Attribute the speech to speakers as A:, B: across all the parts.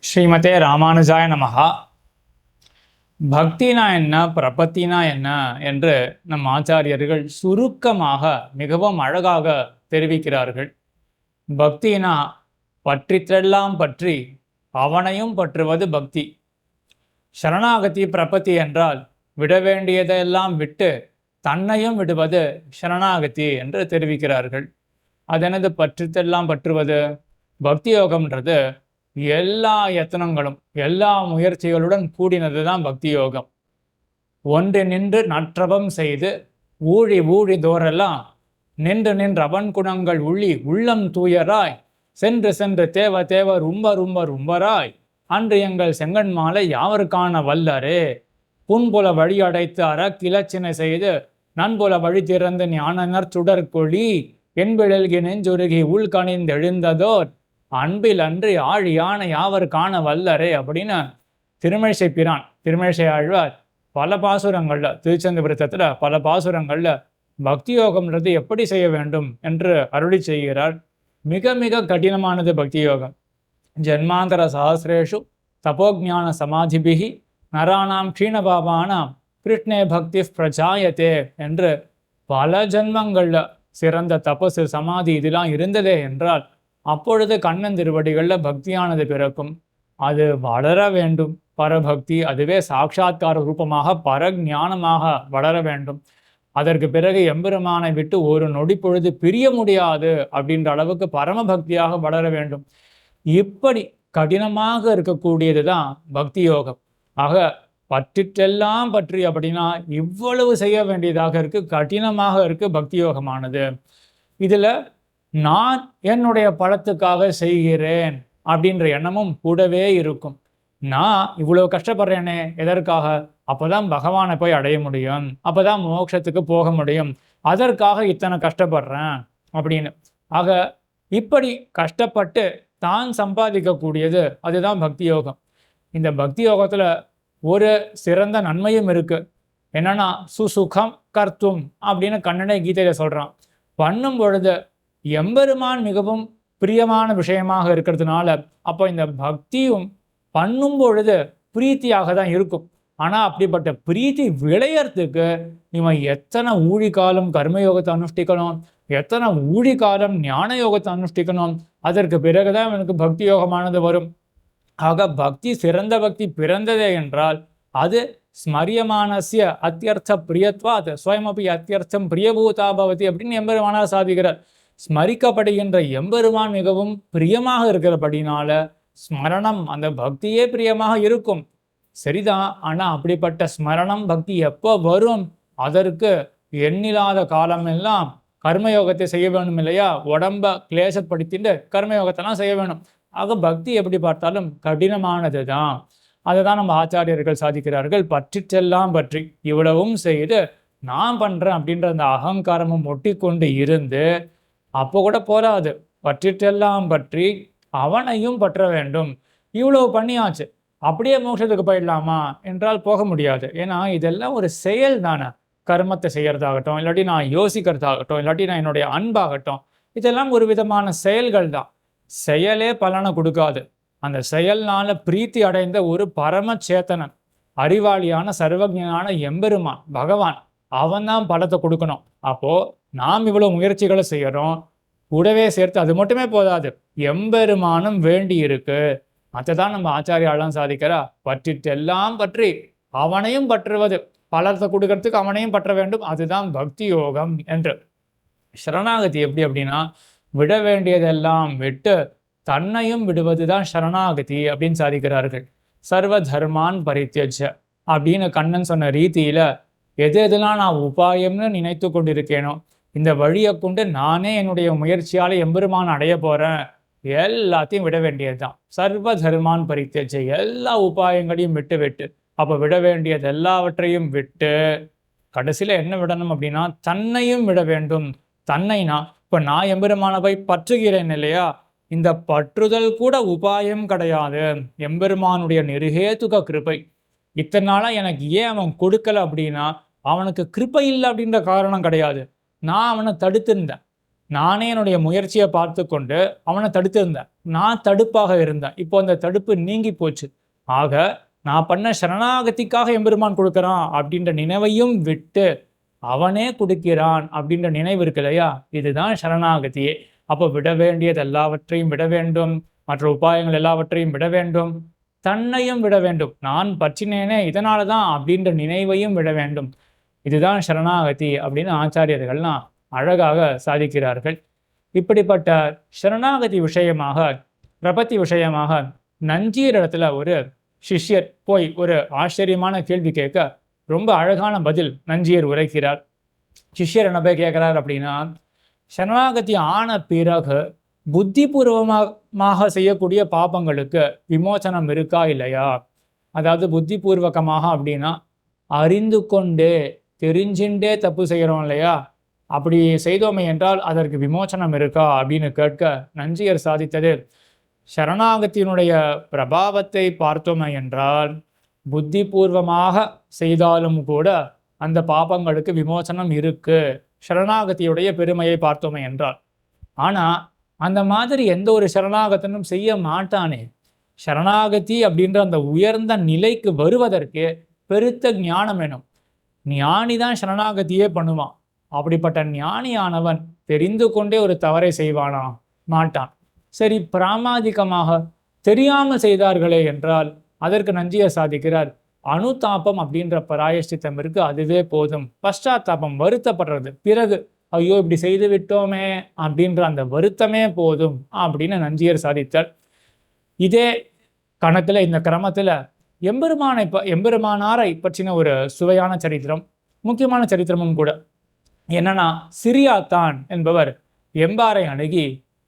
A: ஸ்ரீமதே ராமானுஜாய நமஹா. பக்தினா என்ன, பிரபத்தினா என்ன என்று நம் ஆச்சாரியர்கள் சுருக்கமாக மிகவும் அழகாக தெரிவிக்கிறார்கள். பக்தினா பற்றிற்றெல்லாம் பற்றி அவனையும் பற்றுவது பக்தி. சரணாகதி பிரபத்தி என்றால் விட வேண்டியதெல்லாம் விட்டு தன்னையும் விடுவது சரணாகதி என்று தெரிவிக்கிறார்கள். அதெனது பற்றிற்றெல்லாம் பற்றுவது? பக்தி யோகம்ன்றது எல்லா யத்தனங்களும் எல்லா முயற்சிகளுடன் கூடினது தான் பக்தி யோகம். ஒன்று நின்று நற்றபம் செய்து ஊழி ஊழி தோறெல்லாம் நின்று நின்று அவன் குணங்கள் உள்ளி உள்ளம் தூயராய் சென்று சென்று தேவ தேவ ரொம்ப ரொம்ப ரொம்பராய் அன்று எங்கள் செங்கன் மாலை யாவருக்கான வல்லரே புன்புல வழி அடைத்து அற கிளச்சினை செய்து நன்புல வழி திறந்து ஞானனர் சுடற்கொழி என்பிழல்கி நெஞ்சுருகி உள்கணிந்தெழுந்ததோர் அன்பில் அன்றி ஆழியான யாவர் காண வல்லரே அப்படின்னு திருமழிசை பிரான் திருமழிசை ஆழ்வார் பல பாசுரங்கள்ல திருச்செந்தபுரத்தில் பல பாசுரங்கள்ல பக்தி யோகம்ன்றது எப்படி செய்ய வேண்டும் என்று அருளி செய்கிறார். மிக மிக கடினமானது பக்தி யோகம். ஜென்மாந்தர சஹசிரேஷு தபோஜான சமாதிபிகி நராணாம் க்ஷீணபாபானாம் கிருஷ்ணே பக்தி பிரஜாயத்தே என்று பல ஜென்மங்கள்ல சிறந்த தபசு சமாதி இதெல்லாம் இருந்ததே என்றால் அப்பொழுது கண்ணன் திருவடிகளில் பக்தியானது பிறக்கும். அது வளர வேண்டும். பரபக்தி அதுவே சாட்சாத்கார ரூபமாக பரஞானமாக வளர வேண்டும். அதற்கு பிறகு எம்பெருமானை விட்டு ஒரு நொடி பொழுது பிரிய முடியாது அப்படின்ற அளவுக்கு பரமபக்தியாக வளர வேண்டும். இப்படி கடினமாக இருக்கக்கூடியது தான் பக்தி யோகம். ஆக பற்றிற்றெல்லாம் பற்றி அப்படின்னா இவ்வளவு செய்ய வேண்டியதாக இருக்கு, கடினமாக இருக்கு பக்தி யோகமானது. இதுல நான் என்னுடைய பலத்துக்காக செய்கிறேன் அப்படின்ற எண்ணமும் கூடவே இருக்கும். நான் இவ்வளவு கஷ்டப்படுறேனே எதற்காக? அப்போதான் பகவானை போய் அடைய முடியும், அப்போதான் மோட்சத்துக்கு போக முடியும், அதற்காக இத்தனை கஷ்டப்படுறேன் அப்படின்னு. ஆக இப்படி கஷ்டப்பட்டு தான் சம்பாதிக்கக்கூடியது அதுதான் பக்தி யோகம். இந்த பக்தி யோகத்துல ஒரு சிறந்த நன்மையும் இருக்கு. என்னன்னா சுசுகம் கர்த்தும் அப்படின்னு கண்ணனே கீதையில சொல்றான். பண்ணும் பொழுது எம்பெருமான் மிகவும் பிரியமான விஷயமாக இருக்கிறதுனால அப்போ இந்த பக்தியும் பண்ணும் பொழுது பிரீத்தியாக தான் இருக்கும். ஆனா அப்படிப்பட்ட பிரீத்தி விளையறதுக்கு இவன் எத்தனை ஊழிகாலம் கர்மயோகத்தை அனுஷ்டிக்கணும், எத்தனை ஊழிகாலம் ஞான யோகத்தை அனுஷ்டிக்கணும், அதற்கு பிறகுதான் இவனுக்கு பக்தி யோகமானது வரும். ஆக பக்தி சிறந்த பக்தி பிறந்ததே என்றால் அது ஸ்மரியமானசிய அத்தியர்த்த பிரியத்வாத் ஸ்வயமபி அத்தியர்த்தம் பிரியபூதா பவதி அப்படின்னு எம்பெருமானார் சாதிக்கிறார். ஸ்மரிக்கப்படுகின்ற எம்பெருமான் மிகவும் பிரியமாக இருக்கிறபடினால ஸ்மரணம் அந்த பக்தியே பிரியமாக இருக்கும். சரிதான். ஆனா அப்படிப்பட்ட ஸ்மரணம் பக்தி எப்போ வரும்? அதற்கு எண்ணில்லாத காலமெல்லாம் கர்மயோகத்தை செய்ய வேணும் இல்லையா? உடம்ப கிளேசப்படுத்திட்டு கர்மயோகத்தெல்லாம் செய்ய வேணும். ஆக பக்தி எப்படி பார்த்தாலும் கடினமானது தான். அதை தான் நம்ம ஆச்சாரியர்கள் சாதிக்கிறார்கள். பற்றிற்றெல்லாம் பற்றி இவ்வளவும் செய்து நான் பண்றேன் அப்படின்ற அந்த அகங்காரமும் ஒட்டி கொண்டு இருந்து அப்போ கூட போராது. பற்றிற்றெல்லாம் பற்றி அவனையும் பற்ற வேண்டும். இவ்வளவு பண்ணியாச்சு, அப்படியே மோட்சத்துக்கு போயிடலாமா என்றால் போக முடியாது. ஏன்னா இதெல்லாம் ஒரு செயல் தானே. கர்மத்தை செய்யறதாகட்டும், இல்லாட்டி நான் யோசிக்கிறதாகட்டும், இல்லாட்டி நான் என்னுடைய அன்பாகட்டும், இதெல்லாம் ஒரு விதமான செயல்கள் தான். செயலே பலனை கொடுக்காது. அந்த செயல்னால பிரீத்தி அடைந்த ஒரு பரமச்சேத்தனன் அறிவாளியான சர்வஜனான எம்பெருமான் பகவான் அவன் தான் பலத்தை கொடுக்கணும். அப்போ நாம் இவ்வளவு முயற்சிகளை செய்யறோம், கூடவே சேர்த்து அது மட்டுமே போதாது, எம்பெருமானும் வேண்டி இருக்கு. அதைதான் நம்ம ஆச்சாரியாலாம் சாதிக்கிறா. பற்றிற்றெல்லாம் பற்றி அவனையும் பற்றுவது, பலத்தை கொடுக்கறதுக்கு அவனையும் பற்ற வேண்டும், அதுதான் பக்தி யோகம் என்று. சரணாகதி எப்படி அப்படின்னா விட வேண்டியதெல்லாம் விட்டு தன்னையும் விடுவதுதான் சரணாகதி அப்படின்னு சாதிக்கிறார்கள். சர்வ தர்மான் பரித்யஜ அப்படின்னு கண்ணன் சொன்ன ரீதியில எது எதெல்லாம் நான் உபாயம்னு நினைத்து கொண்டிருக்கேனோ, இந்த வழியை கொண்டு நானே என்னுடைய முயற்சியால எம்பெருமான் அடைய போறேன், எல்லாத்தையும் விட வேண்டியதுதான். சர்வ தர்மான் பரித்யஜ, எல்லா உபாயங்களையும் விட்டு விட்டு அப்போ விட வேண்டியது எல்லாவற்றையும் விட்டு கடைசியில என்ன விடணும் அப்படின்னா தன்னையும் விட வேண்டும். தன்னைனா இப்போ நான் எம்பெருமானை போய் பற்றுகிறேன் இல்லையா, இந்த பற்றுதல் கூட உபாயம் கிடையாது. எம்பெருமானுடைய நிருகேதுக கிருபை. இத்தனை நாளா எனக்கு ஏன் அவன் கொடுக்கல அப்படின்னா அவனுக்கு கிருபை இல்லை அப்படின்ற காரணம் கிடையாது. நான் அவனை தடுத்திருந்தேன். நானே என்னுடைய முயற்சியை பார்த்து கொண்டு அவனை தடுத்து இருந்தேன். நான் தடுப்பாக இருந்தேன். இப்போ அந்த தடுப்பு நீங்கி போச்சு. ஆக நான் பண்ண சரணாகதிக்காக எம்பெருமான் கொடுக்குறான் அப்படின்ற நினைவையும் விட்டு அவனே கொடுக்கிறான் அப்படின்ற நினைவு இருக்கு இல்லையா, இதுதான் சரணாகதியே. அப்போ விட வேண்டியது எல்லாவற்றையும் விட வேண்டும், மற்ற உபாயங்கள் எல்லாவற்றையும் விட வேண்டும், தன்னையும் விட வேண்டும். நான் பற்றினேனே இதனால தான் அப்படின்ற நினைவையும் விட வேண்டும். இதுதான் சரணாகதி அப்படின்னு ஆச்சாரியர்கள்லாம் அழகாக சாதிக்கிறார்கள். இப்படிப்பட்ட சரணாகதி விஷயமாக, பிரபத்தி விஷயமாக நஞ்சியர் இடத்துல ஒரு சிஷ்யர் போய் ஒரு ஆச்சரியமான கேள்வி கேட்க ரொம்ப அழகான பதில் நஞ்சியர் உரைக்கிறார். சிஷ்யர் என்ன போய் கேட்கிறார் அப்படின்னா, சரணாகதி ஆன பிறகு புத்திபூர்வமாக செய்யக்கூடிய பாபங்களுக்கு விமோசனம் இருக்கா இல்லையா? அதாவது புத்திபூர்வகமாக அப்படின்னா அறிந்து கொண்டே தெரிஞ்சுட்டே தப்பு செய்கிறோம் இல்லையா, அப்படி செய்தோமே என்றால் அதற்கு விமோசனம் இருக்கா அப்படின்னு கேட்க நஞ்சியர் சாதித்தது, சரணாகத்தினுடைய பிரபாவத்தை பார்த்தோமே என்றால் புத்திபூர்வமாக செய்தாலும் கூட அந்த பாபங்களுக்கு விமோசனம் இருக்கு, சரணாகதியுடைய பெருமையை பார்த்தோமே என்றால். ஆனால் அந்த மாதிரி எந்த ஒரு சரணாகத்தனும் செய்ய மாட்டானே. சரணாகதி அப்படின்ற அந்த உயர்ந்த நிலைக்கு வருவதற்கு பெருத்த ஞானம் வேணும். ஞானி தான் சரணாகதியே பண்ணுவான். அப்படிப்பட்ட ஞானியானவன் தெரிந்து கொண்டே ஒரு தவறை செய்வானா? மாட்டான். சரி, பிராமாதிகமாக தெரியாமல் செய்தார்களே என்றால் அதற்கு நஞ்சியர் சாதிக்கிறார், அனுதாபம் அப்படின்ற பராயஷ்சித்தம் இருக்கு, அதுவே போதும். பశ్చాத்தாபம், வருத்தப்படுறது, பிறகு ஐயோ இப்படி செய்து விட்டோமே அப்படின்ற அந்த வருத்தமே போதும் அப்படின்னு நஞ்சியர் சாதித்தார். இதே கணக்கில் இந்த கிரமத்தில் எம்பெருமானாரை பற்றின ஒரு சுவையான சரித்திரம், முக்கியமான சரித்திரமும் கூட. என்னன்னா, சிரியாத்தான் என்பவர் எம்பாரை அணுகி,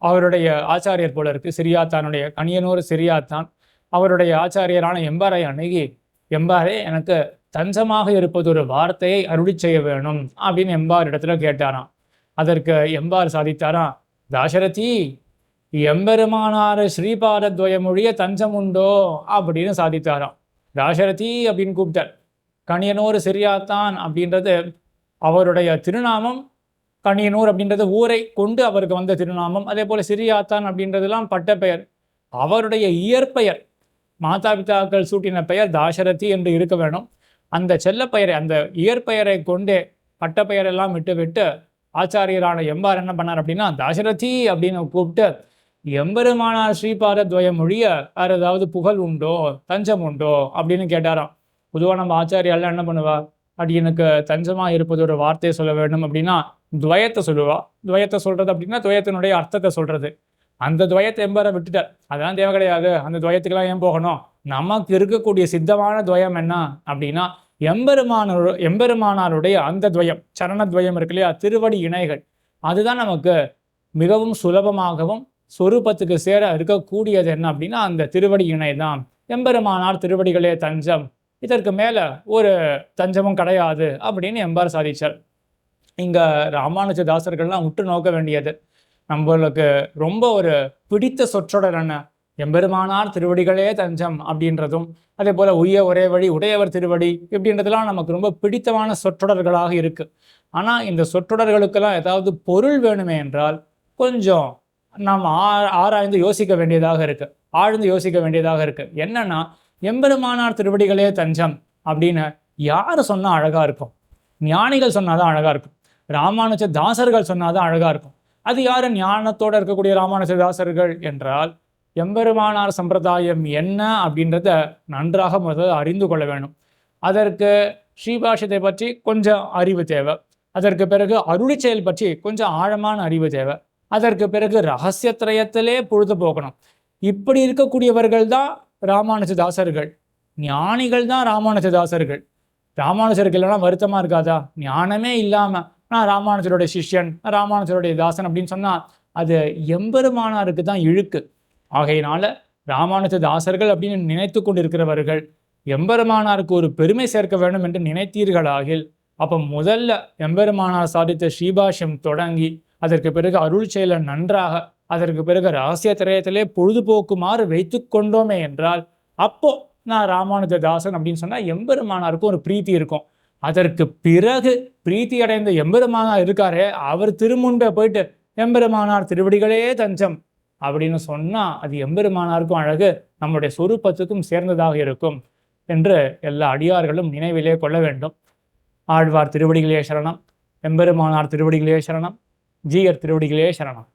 A: அவருடைய ஆச்சாரியர் போல இருக்கு சிரியாத்தானுடைய கணியனூர் சிரியாத்தான், அவருடைய ஆச்சாரியரான எம்பாரை அணுகி, எம்பாரே எனக்கு தஞ்சமாக இருப்பது ஒரு வார்த்தையை அருளி செய்ய வேணும் அப்படின்னு எம்பார் இடத்துல கேட்டாராம். அதற்கு எம்பார் சாதித்தாராம், தாசரதி எம்பெருமானார் ஸ்ரீபாதத்வயமொழிய தஞ்சம் உண்டோ அப்படின்னு சாதித்தாராம். தாசரதி அப்படின்னு கூப்பிட்டார். கணியனூர் சிரியாத்தான் அப்படின்றது அவருடைய திருநாமம், கணியனூர் அப்படின்றது ஊரை கொண்டு அவருக்கு வந்த திருநாமம், அதே போல சிரியாத்தான் அப்படின்றதுலாம் பட்ட பெயர். அவருடைய இயற்பெயர், மாதா பிதாக்கள் சூட்டின பெயர் தாசரதி என்று இருக்க வேணும். அந்த செல்ல பெயரை, அந்த இயற்பெயரை கொண்டே பட்ட பெயரெல்லாம் விட்டு விட்டு ஆச்சாரியரான எம்பார் என்ன பண்ணார் அப்படின்னா, தாசரதி அப்படின்னு கூப்பிட்டு, எம்பெருமானார் ஸ்ரீபாத துவயம் மொழிய வேறு ஏதாவது புகழ் உண்டோ, தஞ்சம் உண்டோ அப்படின்னு கேட்டாராம். பொதுவாக நம்ம ஆச்சாரியெல்லாம் என்ன பண்ணுவா, அப்படி எனக்கு தஞ்சமாக இருப்பது ஒரு வார்த்தையை சொல்ல வேண்டும் அப்படின்னா துவயத்தை சொல்லுவா. துவயத்தை சொல்கிறது அப்படின்னா துவயத்தினுடைய அர்த்தத்தை சொல்கிறது. அந்த துவயத்தை எம்பாரை விட்டுட்டார். அதெல்லாம் தேவை கிடையாது, அந்த துவயத்துக்கெல்லாம் ஏன் போகணும், நமக்கு இருக்கக்கூடிய சித்தமான துவயம் என்ன அப்படின்னா எம்பெருமானாருடைய அந்த துவயம், சரணத்வயம் இருக்கு இல்லையா, திருவடி இணைகள், அதுதான் நமக்கு மிகவும் சுலபமாகவும் சொரூபத்துக்கு சேர இருக்கக்கூடியது. என்ன அப்படின்னா அந்த திருவடி இணை தான். எம்பெருமானார் திருவடிகளே தஞ்சம், இதற்கு மேலே ஒரு தஞ்சமும் கிடையாது அப்படின்னு எம்பார் சாதிச்சார். இங்கே ராமானுஜதாசர்கள்லாம் உற்று நோக்க வேண்டியது, நம்மளுக்கு ரொம்ப ஒரு பிடித்த சொற்றொடர் என்ன, எம்பெருமானார் திருவடிகளே தஞ்சம் அப்படின்றதும், அதே போல் உய்ய ஒரே வழி உடையவர் திருவடி இப்படின்றதுலாம் நமக்கு ரொம்ப பிடித்தமான சொற்றொடர்களாக இருக்குது. ஆனால் இந்த சொற்றொடர்களுக்கெல்லாம் ஏதாவது பொருள் வேணுமே என்றால் கொஞ்சம் நாம் ஆராய்ந்து யோசிக்க வேண்டியதாக இருக்குது, ஆழ்ந்து யோசிக்க வேண்டியதாக இருக்குது. என்னன்னா, எம்பெருமானார் திருவடிகளே தஞ்சம் அப்படின்னு யார் சொன்னால் அழகாக இருக்கும்? ஞானிகள் சொன்னாதான் அழகாக இருக்கும், ராமானுஜ தாசர்கள் சொன்னாதான் அழகாக இருக்கும். அது யார் ஞானத்தோடு இருக்கக்கூடிய ராமானுஜ தாசர்கள் என்றால், எம்பெருமானார் சம்பிரதாயம் என்ன அப்படின்றத நன்றாக முதல்ல அறிந்து கொள்ள வேணும். அதற்கு ஸ்ரீபாஷ்யத்தை பற்றி கொஞ்சம் அறிவு தேவை. அதற்கு பிறகு அருளி செயல் பற்றி கொஞ்சம் ஆழமான அறிவு தேவை. அதற்கு பிறகு ரகசியத்திரயத்திலே பொழுது போகணும். இப்படி இருக்கக்கூடியவர்கள் தான் ராமானுஜதாசர்கள், ஞானிகள் தான் ராமானுஜதாசர்கள். ராமானுஜருக்கு இல்லைன்னா வருத்தமாக இருக்காதா? ஞானமே இல்லாமல் நான் ராமானுஜருடைய சிஷ்யன், ராமானுஜருடைய தாசன் அப்படின்னு சொன்னால் அது எம்பெருமானாருக்கு தான் இழுக்கு. ஆகையினால ராமானுஜதாசர்கள் அப்படின்னு நினைத்து கொண்டிருக்கிறவர்கள் எம்பெருமானாருக்கு ஒரு பெருமை சேர்க்க வேண்டும் என்று நினைத்தீர்களாகில், அப்போ முதல்ல எம்பெருமானார் சாதித்த ஸ்ரீபாஷ்யம் தொடங்கி அதற்கு பிறகு அருள் செயலை நன்றாக, அதற்கு பிறகு ரகசிய திரயத்திலே பொழுதுபோக்குமாறு வைத்து கொண்டோமே என்றால், அப்போ நான் ராமானுஜதாசன் அப்படின்னு சொன்னால் எம்பெருமானாருக்கும் ஒரு பிரீத்தி இருக்கும். அதற்கு பிறகு பிரீத்தி அடைந்த எம்பெருமானார் இருக்காரே, அவர் திருமுன்பே போயிட்டு எம்பெருமானார் திருவடிகளே தஞ்சம் அப்படின்னு சொன்னால் அது எம்பெருமானாருக்கும் அழகு, நம்முடைய சொரூபத்துக்கும் சேர்ந்ததாக இருக்கும் என்று எல்லா அடியார்களும் நினைவிலே கொள்ள வேண்டும். ஆழ்வார் திருவடிகளே சரணம், எம்பெருமானார் திருவடிகளே சரணம், ஜீயர் திருவடிகளே சரணம்.